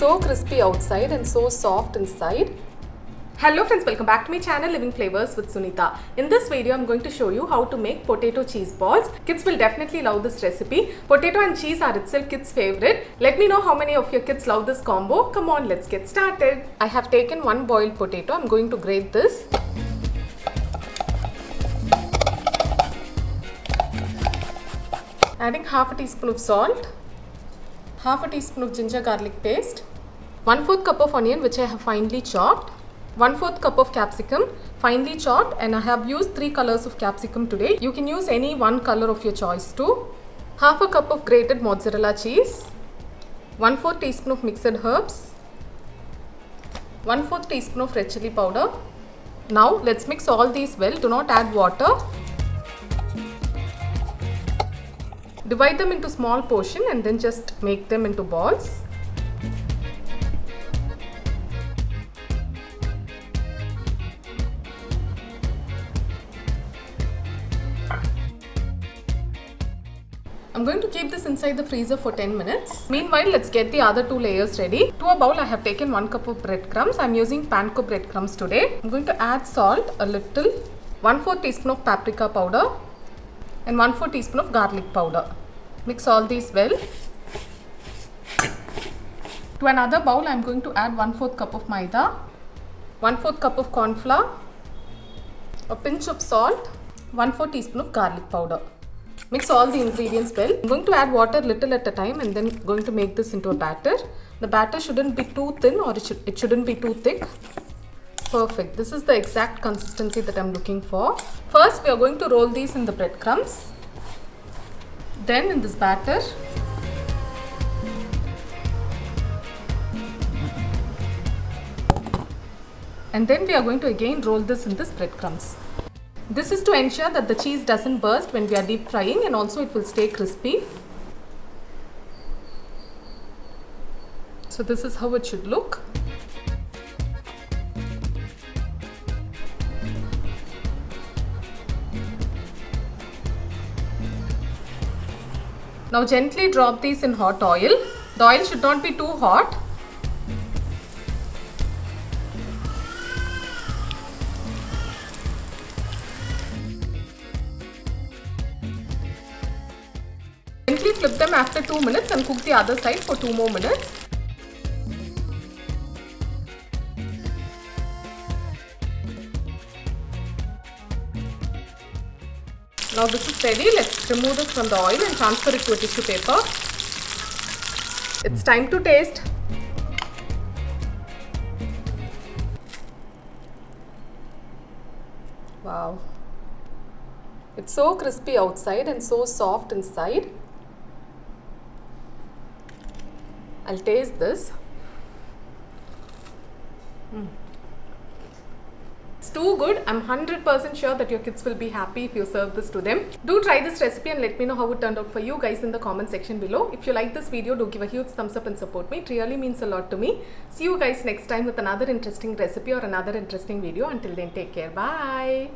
so crispy outside and so soft inside. Hello friends, welcome back to my channel Living Flavors with Sunitha. In this video, I'm going to show you how to make potato cheese balls. Kids will definitely love this recipe. Potato and cheese are itself kids' favorite. Let me know how many of your kids love this combo. Come on, let's get started. I have taken one boiled potato. I'm going to grate this. Adding half a teaspoon of salt, half a teaspoon of ginger garlic paste, 1/4 cup of onion which I have finely chopped, 1/4 cup of capsicum finely chopped, and I have used 3 colors of capsicum today. You can use any one color of your choice too. Half a cup of grated mozzarella cheese, 1/4 teaspoon of mixed herbs, 1/4 teaspoon of red chilli powder. Now let's mix all these well. Do not add water. Divide them into small portion and then just make them into balls. I'm going to keep this inside the freezer for 10 minutes. Meanwhile, let's get the other 2 layers ready. To a bowl, I have taken 1 cup of breadcrumbs. I'm using panko breadcrumbs today. I'm going to add salt a little, 1/4 teaspoon of paprika powder and 1/4 teaspoon of garlic powder. Mix all these well. To another bowl, I am going to add 1/4 cup of maida, 1/4 cup of corn flour, a pinch of salt, 1/4 teaspoon of garlic powder. Mix all the ingredients well. I'm going to add water little at a time and then going to make this into a batter. The batter shouldn't be too thin or it shouldn't be too thick. Perfect. This is the exact consistency that I'm looking for. First, we are going to roll these in the breadcrumbs. Then in this batter, and then we are going to again roll this in this breadcrumbs. This is to ensure that the cheese doesn't burst when we are deep frying, and also it will stay crispy. So this is how it should look. Now gently drop these in hot oil. The oil should not be too hot. Gently flip them after 2 minutes and cook the other side for 2 more minutes. Now this is ready. Let's remove this from the oil and transfer it to a tissue paper. It's time to taste. Wow. It's so crispy outside and so soft inside. I'll taste this. It's too good. I'm 100% sure that your kids will be happy if you serve this to them. Do try this recipe and let me know how it turned out for you guys in the comment section below. If you like this video, do give a huge thumbs up and support me. It really means a lot to me. See you guys next time with another interesting recipe or another interesting video. Until then, take care. Bye.